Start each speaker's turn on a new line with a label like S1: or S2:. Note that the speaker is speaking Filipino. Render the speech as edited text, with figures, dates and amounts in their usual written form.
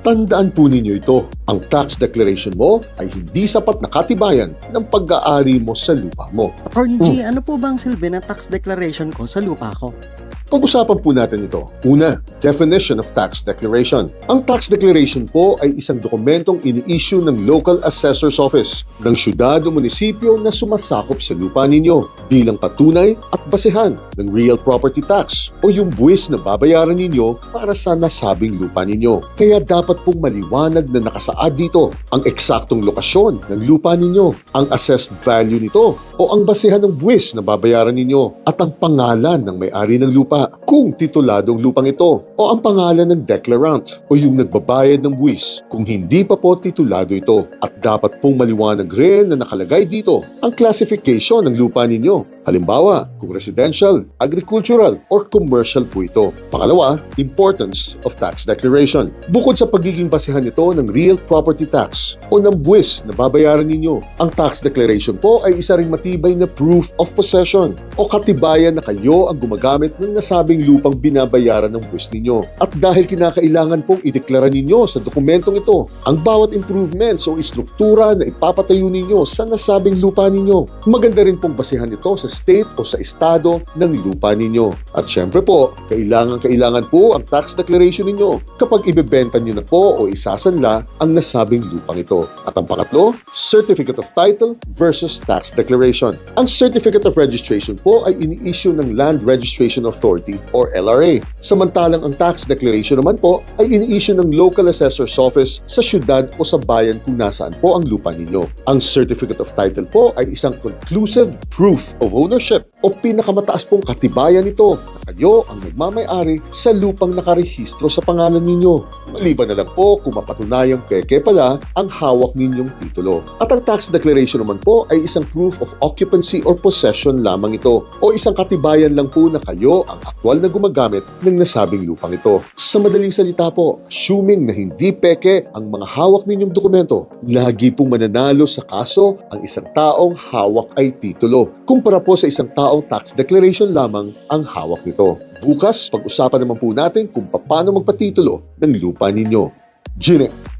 S1: Tandaan po ninyo ito, ang tax declaration mo ay hindi sapat na katibayan ng pag-aari mo sa lupa mo.
S2: Attorney G, ano po bang silbi ng tax declaration ko sa lupa ko?
S1: Pag-usapan po natin ito. Una, definition of tax declaration. Ang tax declaration po ay isang dokumentong ini-issue ng local assessor's office ng syudad o munisipyo na sumasakop sa lupa ninyo bilang patunay at basehan ng real property tax o yung buwis na babayaran ninyo para sa nasabing lupa ninyo. Kaya dapat pong maliwanag na nakasaad dito ang eksaktong lokasyon ng lupa ninyo, ang assessed value nito o ang basehan ng buwis na babayaran ninyo at ang pangalan ng may-ari ng lupa kung tituladong lupang ito o ang pangalan ng declarant o yung nagbabayad ng buwis kung hindi pa po titulado ito. At dapat pong maliwanag rin na nakalagay dito ang classification ng lupa ninyo. Halimbawa, kung residential, agricultural, or commercial po ito. Pangalawa, importance of tax declaration. Bukod sa pagiging basehan nito ng real property tax o ng buwis na babayaran ninyo, ang tax declaration po ay isa ring matibay na proof of possession o katibayan na kayo ang gumagamit ng nasabing lupang binabayaran ng buwis ninyo. At dahil kinakailangan pong ideklara ninyo sa dokumentong ito ang bawat improvements o istruktura na ipapatayo ninyo sa nasabing lupa ninyo, maganda rin pong basehan ito sa state o sa estado ng lupa ninyo. At syempre po, kailangan po ang tax declaration ninyo kapag ibebenta nyo na po o isasanla ang nasabing lupang ito. At ang pangatlo, certificate of title versus tax declaration. Ang certificate of registration po ay ini-issue ng Land Registration Authority or LRA. Samantalang ang tax declaration naman po ay ini-issue ng local assessor's office sa syudad o sa bayan kung nasaan po ang lupa ninyo. Ang certificate of title po ay isang conclusive proof of ownership o pinakamataas pong katibayan nito na kayo ang nagmamay-ari sa lupang nakarehistro sa pangalan ninyo. Maliban na lang po kung mapatunayang peke pala ang hawak ninyong titulo. At ang tax declaration naman po ay isang proof of occupancy or possession lamang ito o isang katibayan lang po na kayo ang aktwal na gumagamit ng nasabing lupang ito. Sa madaling salita po, assuming na hindi peke ang mga hawak ninyong dokumento, lagi pong mananalo sa kaso ang isang taong hawak ay titulo, kumpara po sa isang taong tax declaration lamang ang hawak nito. Bukas, pag-usapan naman po natin kung paano magpatitulo ng lupa ninyo. Gine!